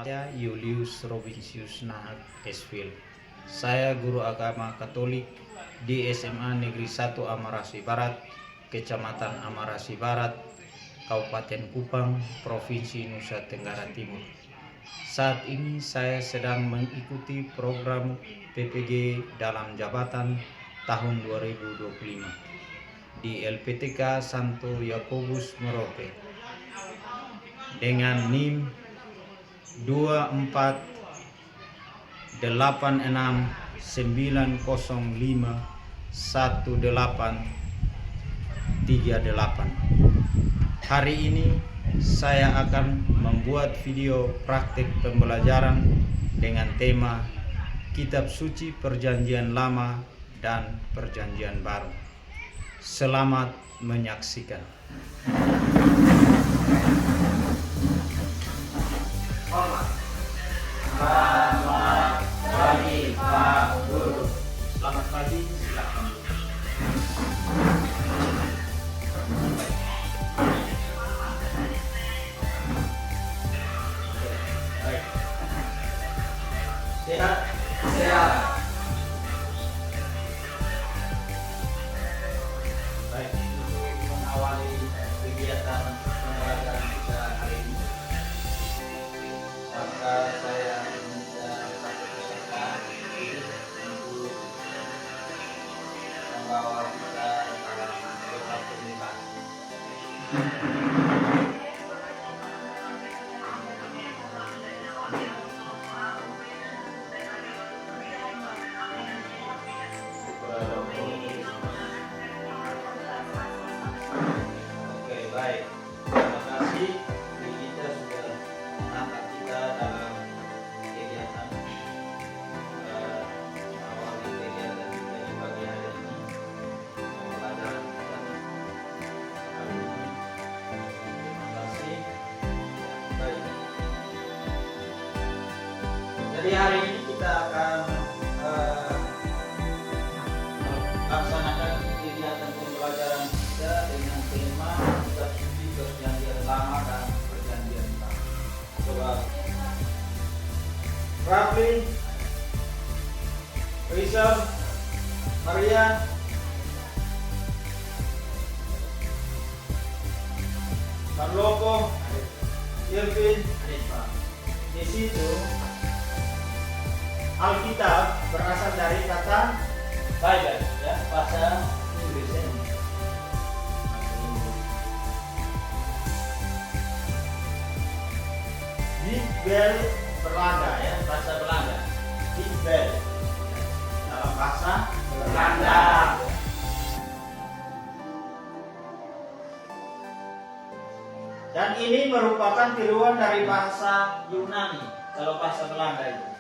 Saya Julius Robinsius Nahak Esvil. Saya guru agama Katolik di SMA Negeri 1 Amarasi Barat, Kecamatan Amarasi Barat, Kabupaten Kupang, Provinsi Nusa Tenggara Timur. Saat ini saya sedang mengikuti program PPG dalam jabatan tahun 2025 di LPTK Santo Yakobus Merauke dengan NIM 248690511838. Hari ini saya akan membuat video praktik pembelajaran dengan tema Kitab Suci Perjanjian Lama dan Perjanjian Baru. Selamat menyaksikan. Selamat pagi Pak Guru. Selamat pagi, silakan. Baik. Sehat? Sehat. Baik, untuk mengawali kegiatan pembelajaran kita hari ini, maka saya minta satu peserta untuk membawa kita dalam doa pembukaan. Oke, baik. Terima kasih. Kita sudah menangkap kita dalam kegiatan mengawali kegiatan kita di pagi hari ini, pembelajaran kita hari ini. Terima kasih. Baik. Jadi hari ini kita akan laksanakan kegiatan pembelajaran kita dengan tema Kitab Suci Perjanjian Lama dan Perjanjian Baru. Coba Rafli, Rizal, Maria, Marloko, Irvin. Di situ Alkitab berasal dari kata Bible, ya, bahasa Inggrisnya. Bibel Belanda, ya, bahasa Belanda. Bibel dalam bahasa Belanda. Dan ini merupakan tiruan dari bahasa Yunani, kalau bahasa Belanda itu.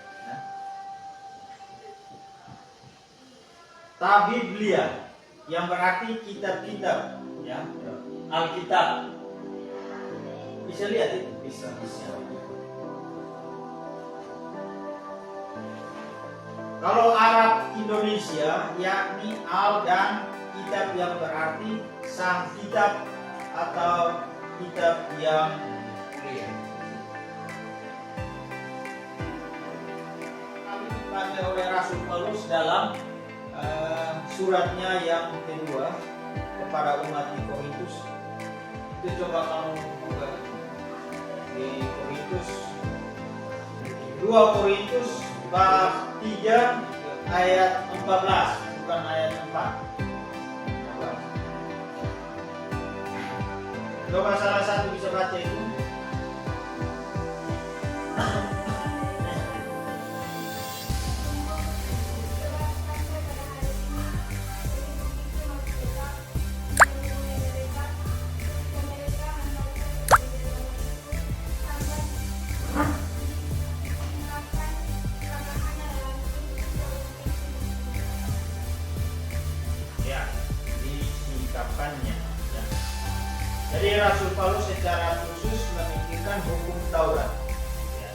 Tabiblia yang berarti kitab-kitab, ya, Alkitab. Bisa lihat itu? Bisa. Kalau Arab Indonesia, yakni al dan kitab yang berarti sang kitab atau kitab yang mulia. Kami dipakai oleh Rasul Paulus dalam suratnya yang kedua kepada umat di Korintus. Itu coba kamu buka di Korintus, 2 Korintus bab 3 ayat 14, bukan ayat 4. Coba salah satu bisa baca itu. Ya. Jadi Rasul Paulus secara khusus memikirkan hukum Taurat. Ya.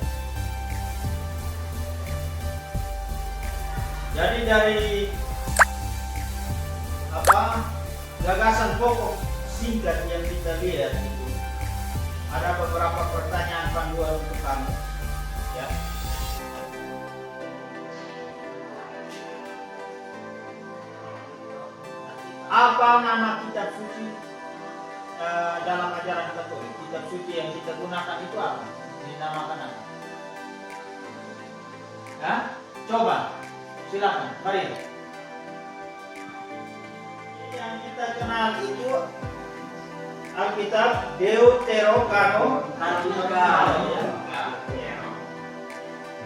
Jadi dari gagasan pokok singkat yang kita lihat itu ada beberapa pertanyaan panduan untuk kamu. Ya. Apa nama kitab suci dalam ajaran Katolik? Kitab suci yang kita gunakan itu apa? Dinamakan apa? Ya? Coba, silakan, mari. Yang kita kenal itu Alkitab Deuterokanonika.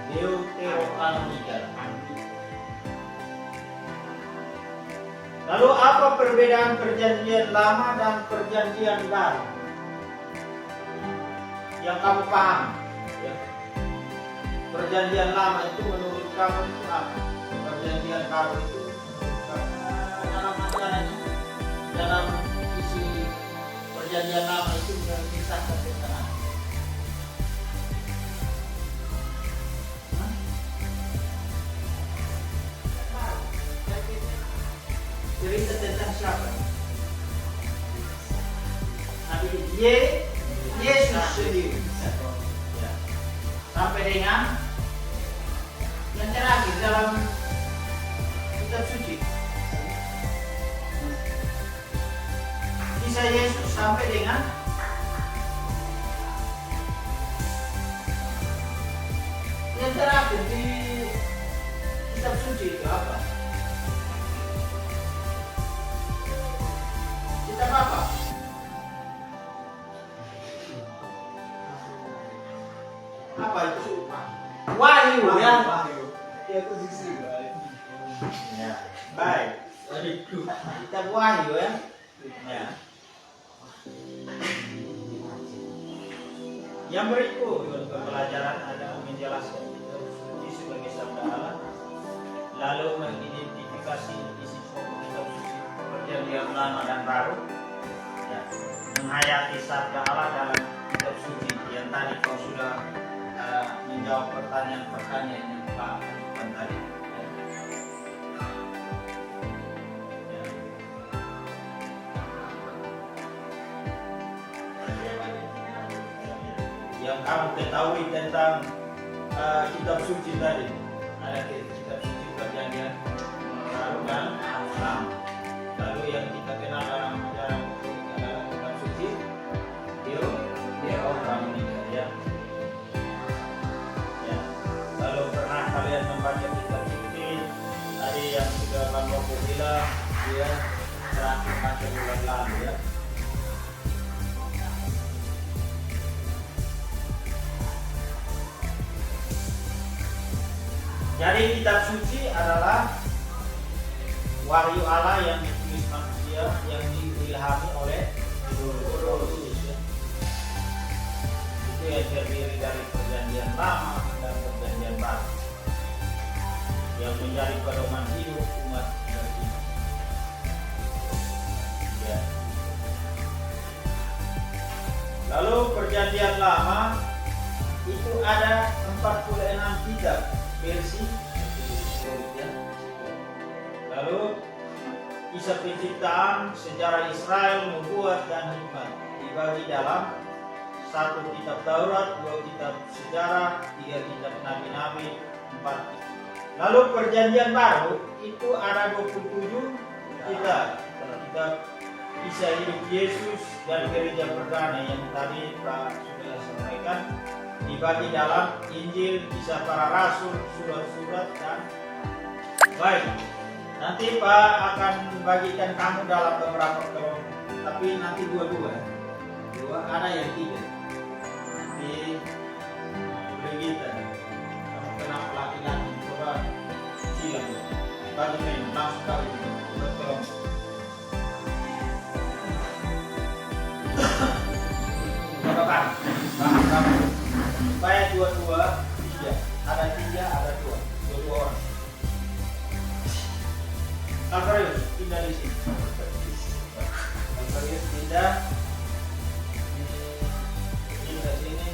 Deuterokanonika. Lalu apa perbedaan perjanjian lama dan perjanjian baru? Yang kamu paham? Ya. Perjanjian lama itu menurut kamu itu apa? Perjanjian baru itu dalam ajarannya, dalam isi perjanjian lama itu mengisahkan tentang apa? Cerita tentang siapa? Nabi Yesus sendiri. Ya. Sampai dengan yang terakhir dalam kitab suci. Kisah Yesus sampai dengan yang terakhir di kitab suci itu apa? Kitab apa? Apa itu? Wahyu ya. Ya, baik. Kitab Wahyu ya. Ya. Yang berikut pelajaran ada menjelaskan kitab suci sebagai sabda Allah, lalu mengidentifikasi isi pokok kitab suci perjanjian lama dan baru, ya. Menghayati sabda Allah dalam kitab suci yang tadi kau sudah menjawab pertanyaan-pertanyaan yang Pak ajukan tadi. Yang kamu ketahui tentang kitab suci tadi, ada kitab suci perjanjian baru dan lama. Lalu yang kita kenal dalam ajaran adalah kitab suci Deuterokanonika ya. Ya. Lalu pernah kalian membaca kitab suci tadi yang sudah Bang Bobo bilang dia terakhir baca bulan lalu ya. Jadi kitab suci adalah wahyu Allah yang ditulis manusia, yang diilhami oleh Roh Kudus ya. Itu yang terdiri dari perjanjian lama dan perjanjian baru, yang menjadi pedoman hidup umat beriman. Ya. Lalu perjanjian lama itu ada 46 kitab versi ya. Lalu kisah penciptaan, sejarah Israel, nubuat dan hikmat dibagi dalam 1 kitab Taurat, 2 kitab sejarah, 3 kitab nabi-nabi, 4 kitab. Lalu perjanjian baru itu ada 27 kitab. Kitab kisah hidup Yesus dan gereja perdana yang tadi Pak sudah sampaikan, dibagi dalam Injil, kisah para rasul, surat-surat dan baik. Nanti Pak akan membagikan kamu dalam beberapa kelompok, tapi nanti dua ada yang tiga. Nanti kita kamu kenapa laki-laki coba silang bagi main langsung kali itu berkelompok. Paham kamu? Supaya tiga. Ada 3, ada 2 orang. Alfarius, pindah di sini. Alfarius pindah sini.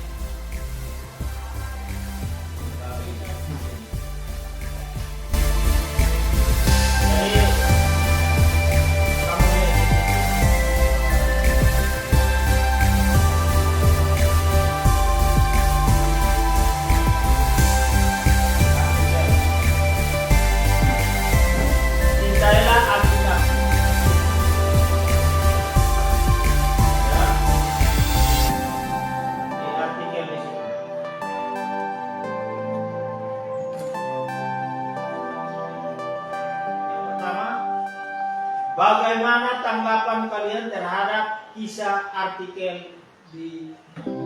Bagaimana tanggapan kalian terhadap kisah artikel di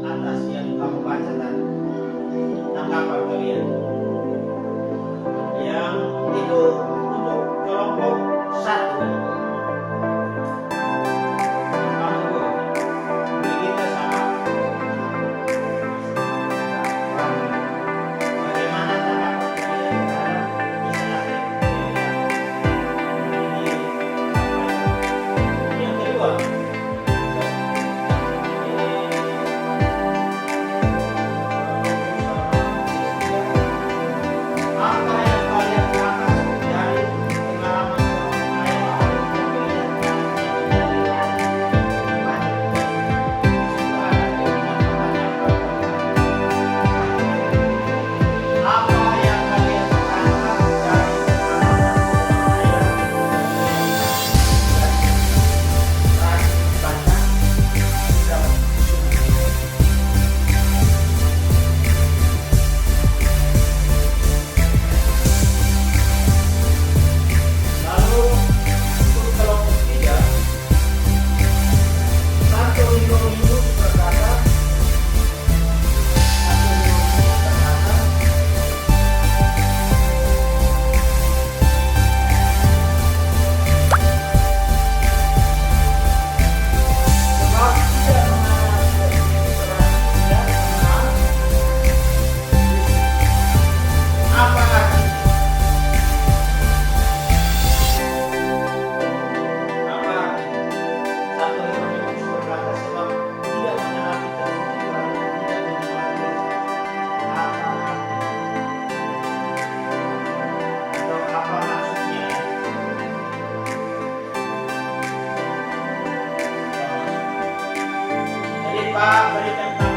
atas yang kamu baca tadi? Tanggapan kalian? Yang itu untuk kelompok satu. Kamu dua. Kita sama. Bagaimana tanggapan kalian terhadap kisah artikel yang kedua? Apa yang kalian dapat dari pengalaman seorang ayah atau kalian apa yang kalian tangkap dari pengalaman seorang ayah baca tidak lalu untuk kelompok tiga, satu minggu berkata, sebab tidak mengenal tidak mengenal apa arti apa arti satu Hieronymus berkata sebab tidak mengenal kita tidak mengenal apa arti atau apa maksudnya ya. Jadi Pak berikan tahu.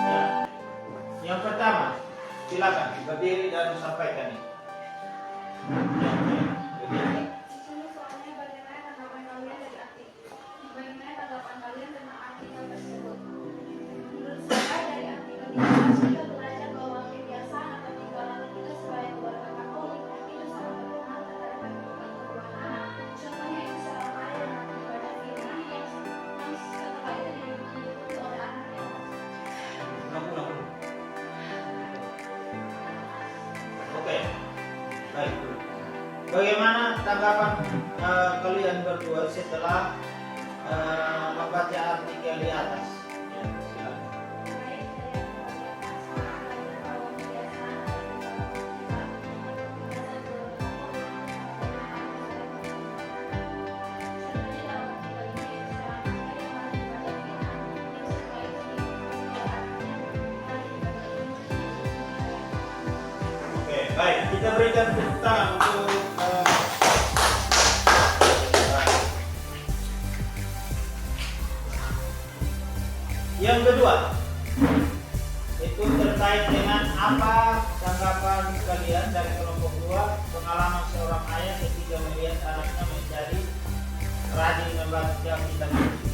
Ya. Yang pertama, silakan berdiri dan sampaikan ini. Berdiri. Soalnya bagaimana tanggapan kalian dari bagaimana tanggapan kalian tentang artikel tersebut? Menurut saya dari artikel ini kita belajar bahwa kebiasaan atau tinggalan kita sebagai keluarga Katolik itu sangat berpengaruh terhadap kedua anak. Contohnya itu seorang ayah yang beribadah firman yang setelah itu diikuti oleh anaknya. Oke, baik. Bagaimana tanggapan kalian berdua setelah membaca artikel di atas? Ya, silakan. Baik, dari artikel di atas kita belajar bahwa kebiasaan atau tinggalan kita sebagai keluarga Katolik contohnya dalam artikel ini yaitu seorang ayah yang beribadah firman yang setelah itu diikuti oleh anaknya mari ibadah ini Oke, baik. Kita berikan tepuk tangan untuk yang kedua. Itu terkait dengan apa tanggapan kalian dari kelompok dua pengalaman seorang ayah ketika melihat anaknya menjadi rajin membaca kitab suci.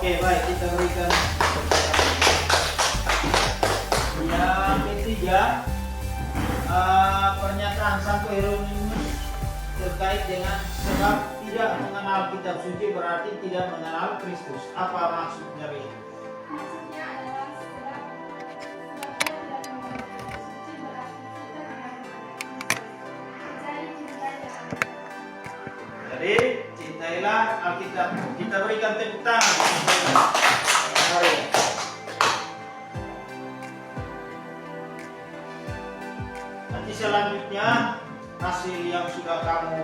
Oke, baik, kita berikan yang ketiga, pernyataan Santo Hieronymus terkait dengan sebab tidak mengenal kitab suci berarti tidak mengenal Kristus. Apa maksudnya ini? Maksudnya adalah sebab dia tidak mengenal kitab suci berarti kita tidak mengenal Kristus. Jadi cintailah. Jadi cintailah Alkitab. Kita berikan tepuk tangan. Mari. Nanti selanjutnya hasil yang sudah kamu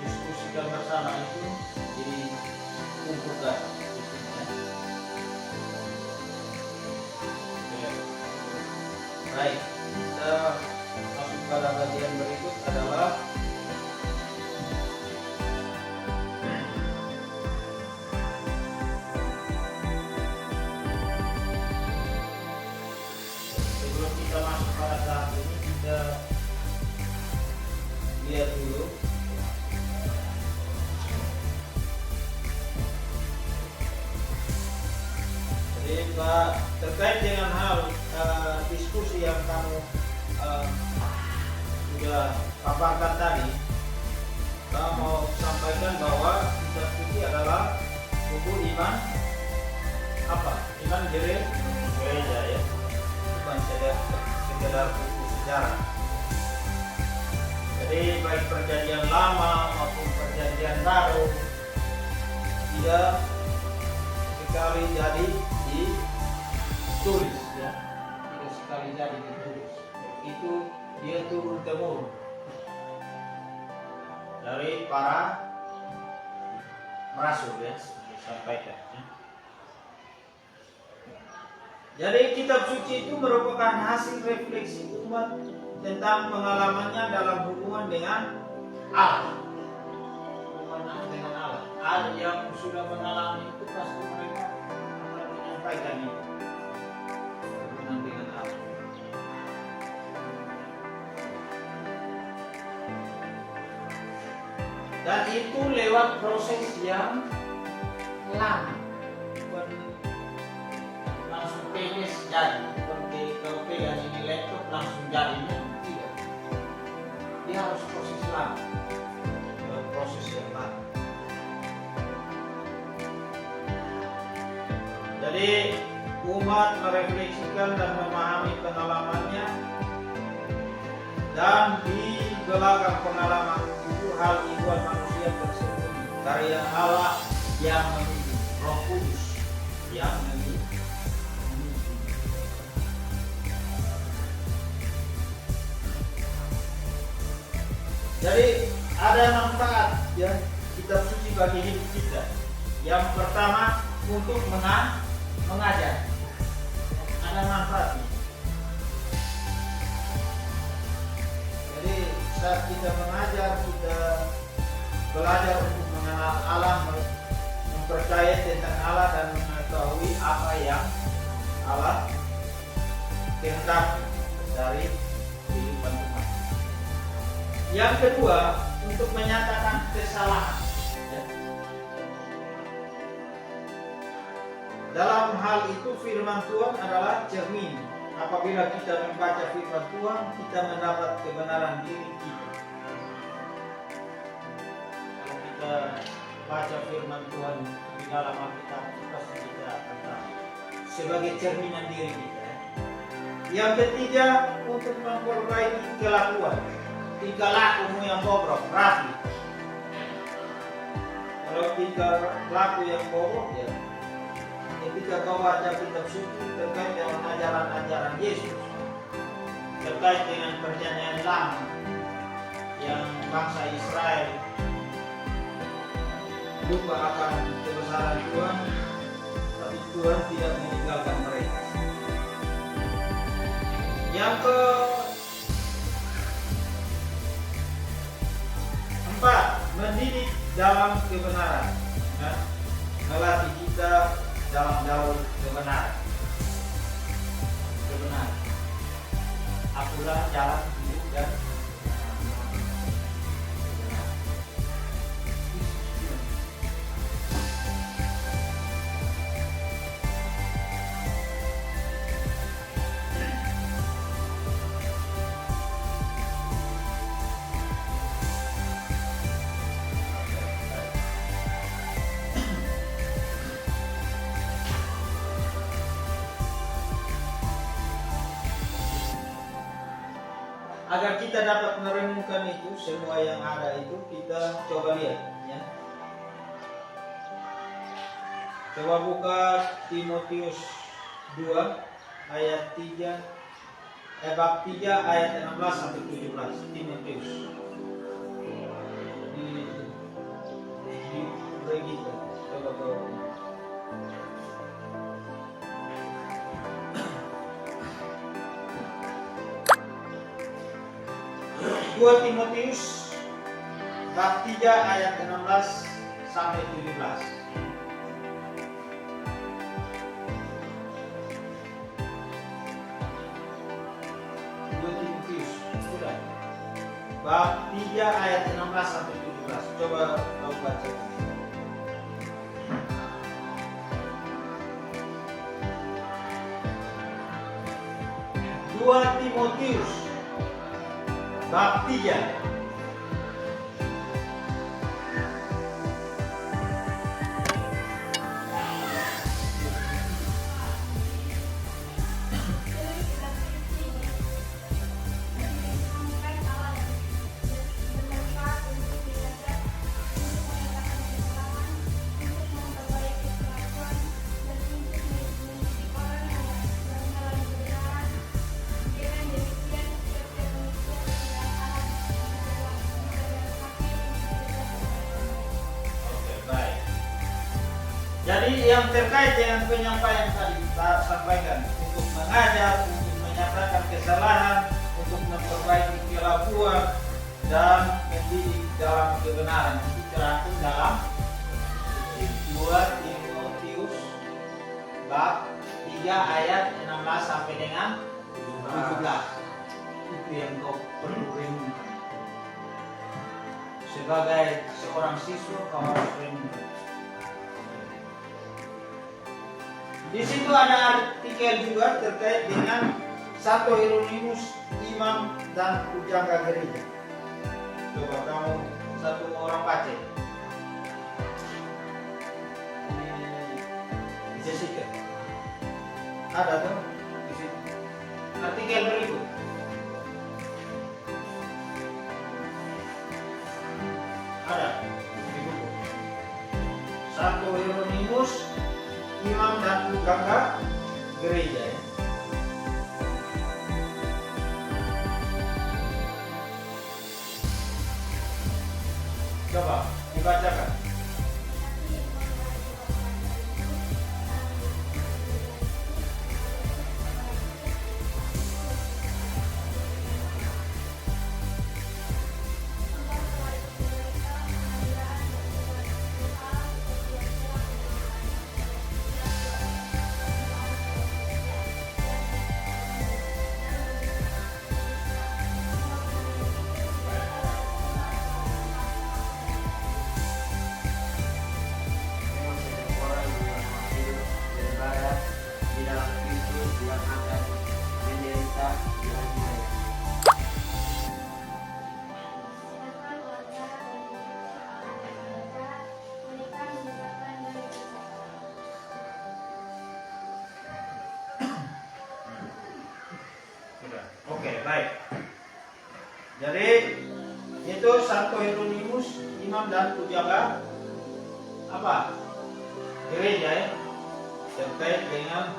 diskusikan bersama itu dikumpulkan. Oke. Baik, kita masuk pada bagian berikut adalah sebelum kita masuk pada tahap ini, kita lihat dulu jadi Pak, terkait dengan hal diskusi yang kamu sudah paparkan tadi. Saya mau sampaikan bahwa kitab suci adalah buku iman apa? Iman gereja ya, bukan sekedar buku sejarah. Jadi baik perjanjian lama maupun perjanjian baru tidak sekali jadi ditulis ya, tidak sekali jadi ditulis. Itu dia turun temurun dari para rasul ya, disampaikan ya. Jadi kitab suci itu merupakan hasil refleksi umat tentang pengalamannya dalam hubungan dengan Allah. Hubungan dengan Allah. Ada yang sudah mengalami itu pasti mereka akan menyampaikan itu. Hubungan dengan Allah. Dan itu lewat proses yang lama. Bukan langsung peges jadi. Seperti kalau pegang ini laptop langsung jadinya tidak. Dia harus proses lama. Proses yang lama. Jadi umat merefleksikan dan memahami pengalamannya, dan di belakang pengalaman itu hal ihwal manusia tersembunyi, karya Allah yang memimpin, Roh Kudus yang memimpin. Jadi ada manfaat ya kitab suci bagi hidup kita. Yang pertama untuk mengajar. Ada manfaatnya. Jadi saat kita mengajar, kita belajar untuk mengenal Allah, mempercayai tentang Allah dan mengetahui apa yang Allah kehendaki dari kehidupan umat. Yang kedua, untuk menyatakan kesalahan. Ya. Dalam hal itu firman Tuhan adalah cermin. Apabila kita membaca firman Tuhan, kita mendapat kebenaran diri kita. Kalau kita baca firman Tuhan di dalam Alkitab, pasti kita akan tahu sebagai cerminan diri kita. Yang ketiga, untuk memperbaiki kelakuan. Tingkah lakumu yang bobrok, rapi. Kalau tingkah laku yang bobrok ya, ketika kau baca kitab suci terkait dengan ajaran-ajaran Yesus, terkait dengan perjanjian lama yang bangsa Israel lupa akan kebesaran Tuhan, tapi Tuhan tidak meninggalkan mereka. Yang keempat, mendidik dalam kebenaran, melatih kita dalam jalur kebenaran. Akulah jalan hidup dan kebenaran. agar kita dapat merenungkan itu semua yang ada itu, kita coba lihat ya. Coba buka Timotius 2 ayat 3 bab 3 ayat 16 sampai 17. Timotius di Regita. Coba bawa. Dua Timotius bab 3 ayat 16 sampai 17. Bab 3 ayat 16 sampai 17. Coba kau baca. Dua Timotius bab 3 Jadi yang terkait dengan penyampaian tadi kita sampaikan untuk mengajar, untuk menyatakan kesalahan, untuk memperbaiki kelakuan dan mendidik dalam kebenaran. Itu terangkum dalam 2 Timotius bab 3 ayat 16 sampai dengan 17. Itu yang kau perlu renungkan. Sebagai seorang siswa kau harus renungkan. Di situ ada artikel juga terkait dengan Satu Hieronymus, imam dan pujangga gereja. Coba kamu satu orang baca. Di Jessica. Ada tuh di situ. Artikel berikut. Ada di buku. Satu Hieronymus, imam dan pujangga gereja ya. Coba dibacakan. Oke, baik. Jadi itu Satu Hieronymus, imam dan pujangga apa? Gereja ya. Terkait dengan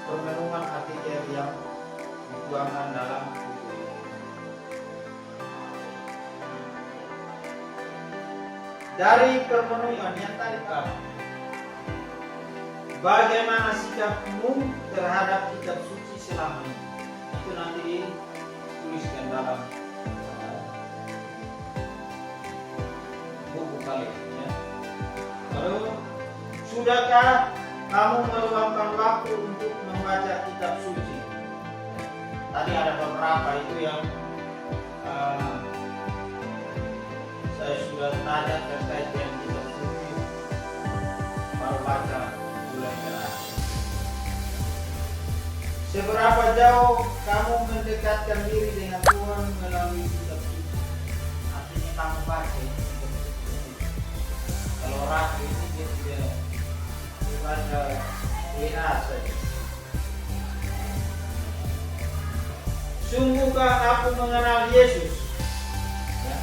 permenungan artikel yang dituangkan dalam buku ini. Dari permenungan yang tadi kamu, bagaimana sikapmu terhadap kitab suci selama ini? Itu nanti dituliskan dalam buku kalian ya. Lalu, sudahkah kamu meluangkan waktu untuk membaca kitab suci? Tadi ada beberapa itu yang saya sudah tanya terkait dengan kitab suci. Baru baca bulan terakhir. Seberapa jauh kamu mendekatkan diri dengan Tuhan melalui kitab suci? Artinya kamu baca ini. Kalau ragu ini dia tidak dibaca lihat saja. Sungguhkah aku mengenal Yesus? Ya.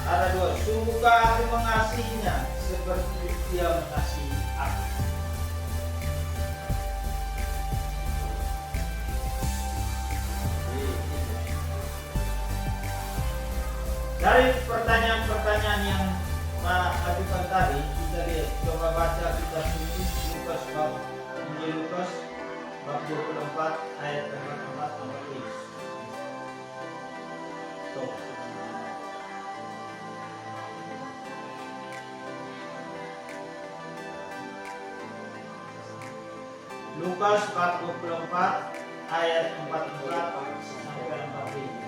Ada dua. Sungguhkah aku mengasihinya seperti Dia mengasihi aku? Dari pertanyaan-pertanyaan yang ajukan tadi, kita lihat, coba baca kita sini Lukas bab Injil Lukas bab 24 ayat 44 sampai 10. Coba. Lukas bab 24 ayat 44 sampai 45.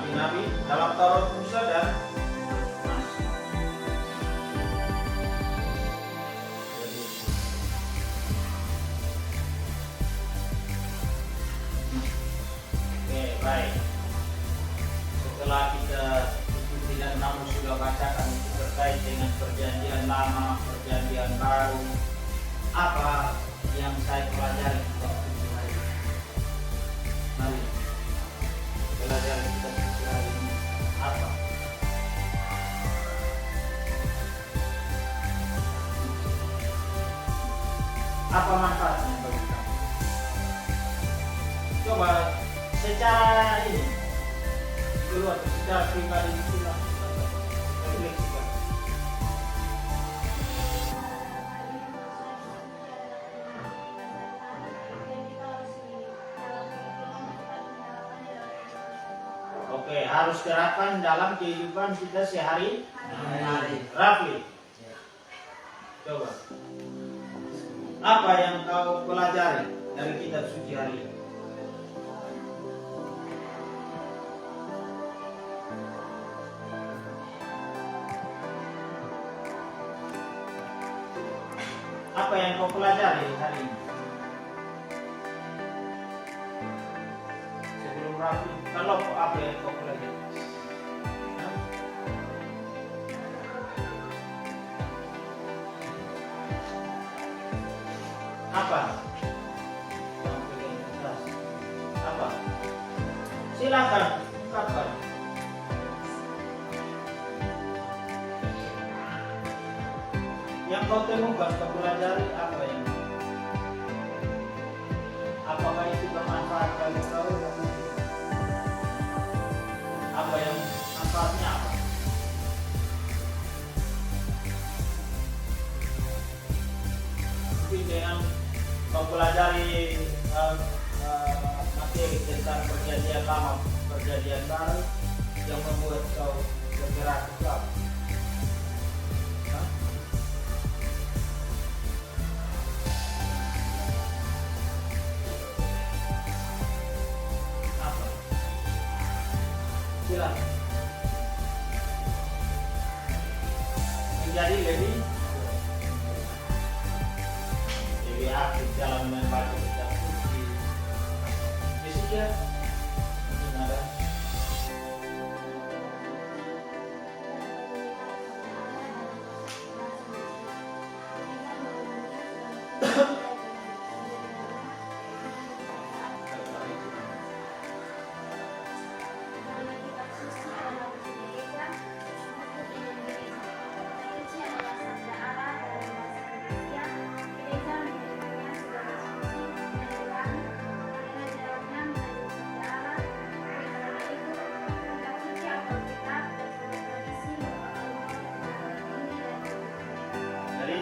Nabi dalam Taurat Musa dan Mas. Oke, baik. Setelah kita ikuti dan namun sudah bacakan itu terkait dengan perjanjian lama, perjanjian baru, apa yang saya pelajari waktu hari ini? Mari belajar kita hari ini apa? Apa manfaatnya bagi kamu? Coba secara ini keluar secara pribadi kita refleksikan. Oke, harus terapkan dalam kehidupan kita sehari-hari. Rafli, coba. Apa yang kau pelajari dari kitab suci hari ini? Apa yang kau pelajari hari ini? Sebelum Rafli, kalau apa yang kau pelajari? Hah? Apa? Apa? Silakan, ungkapkan. Yang kau temukan, kau pelajari apa yang? Apakah itu bermanfaat bagi kau? Apa yang manfaatnya apa? Mungkin dengan mempelajari materi tentang perjanjian lama, perjanjian baru yang membuat kau bergerak ke apa? Apa? Silakan. Menjadi lebih aktif dalam membaca kitab suci. Jessica, mungkin ada.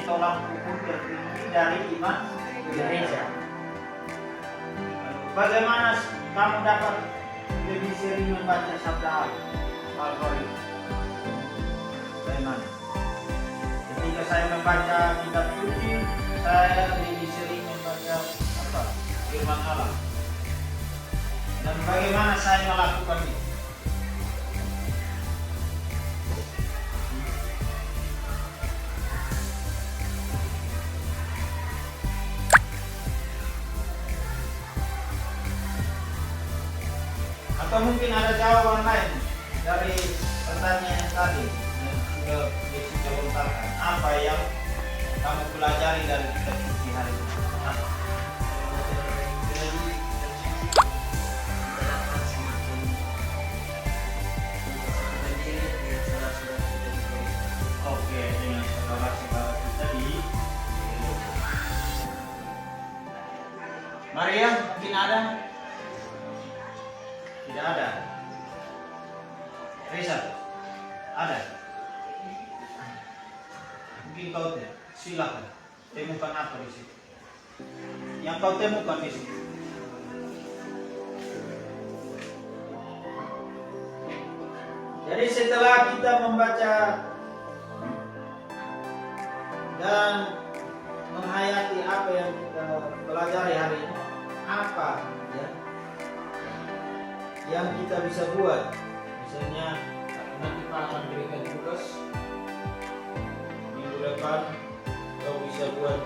Tolak ukur tertinggi dari iman gereja. Bagaimana kamu dapat lebih sering membaca sabda Al-Quran? Bagaimana? Ketika saya membaca kitab suci, saya lebih sering membaca apa? Firman Allah. Dan bagaimana saya melakukan itu? Atau mungkin ada jawaban lain dari pertanyaan yang tadi yang sudah Jessica lontarkan. Apa yang kamu pelajari dari kitab suci hari ini? Oke, dengan saudara-saudara kita di Maria, mungkin ada? Tidak ada. Risa, ada? Mungkin kau tidak. Silakan. Temukan apa di situ? Yang kau temukan di situ. Jadi setelah kita membaca dan menghayati apa yang kita pelajari hari ini, apa ya yang kita bisa buat? Misalnya nanti Pak akan berikan tugas minggu depan, kau bisa buat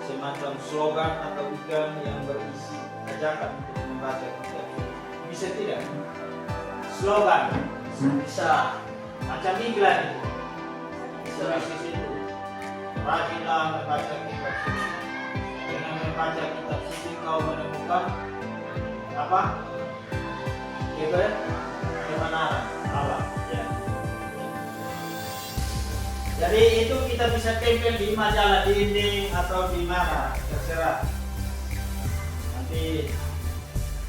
semacam slogan atau iklan yang berisi ajakan untuk membaca kitab. Bisa tidak? Slogan bisa macam iklan itu. Bisa di situ. Rajinlah membaca kitab suci. Dengan membaca kitab suci kau menemukan apa? Kebenaran Allah. Ya. Jadi itu kita bisa tempel di majalah dinding atau di mana, terserah. Nanti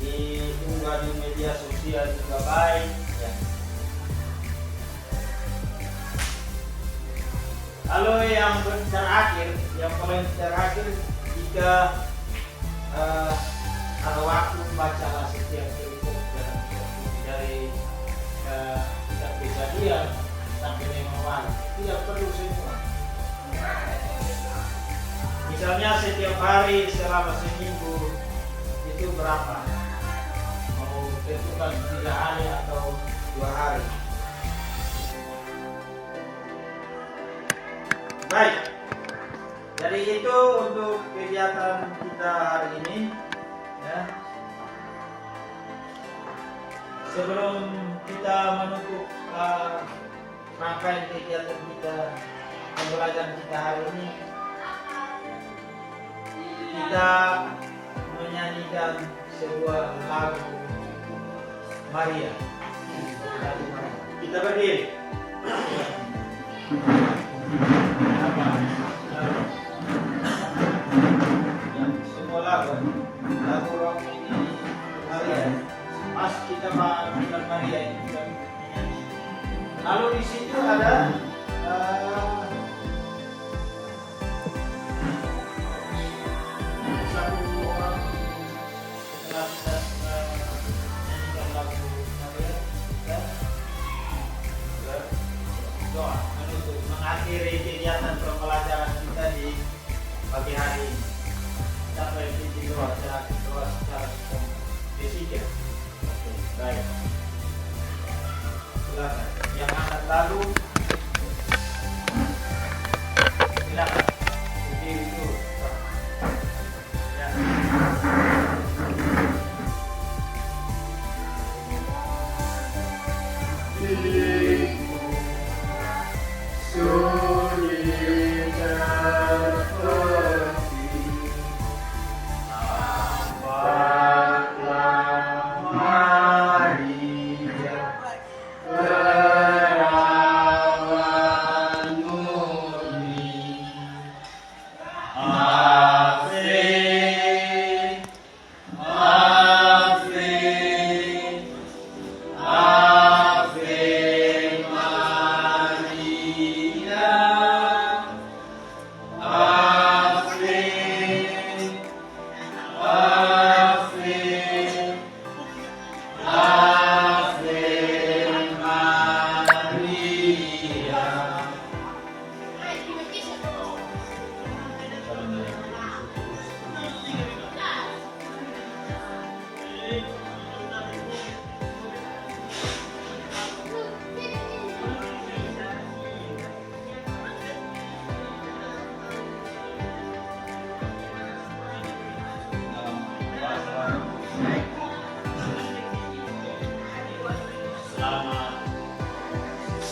diunggah di media sosial juga baik. Ya. Lalu yang terakhir, yang paling terakhir, jika ada waktu bacalah setiap cerita dari kitab Kejadian sampai Nehemiah. Tidak perlu semua. Misalnya setiap hari selama seminggu itu berapa? Mau tentukan 3 hari atau 2 hari. Baik. Jadi itu untuk kegiatan kita hari ini. Ya. Sebelum kita menutup rangkaian kegiatan kita, pembelajaran kita hari ini, kita menyanyikan sebuah lagu Maria. Kita berdiri. Semua lagu rock ini Maria. Pas kita mengenal Maria ini. Lalu di situ ada satu orang setelah kita menyanyikan lagu Maria dan berdoa menutup mengakhiri kegiatan pembelajaran kita di pagi hari ini. Sampai di doa secara fisik. Baik. Silakan. Yang akan lalu silakan berdiri dulu. Ya. Maria,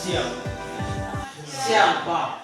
Siap. Siap, Pak.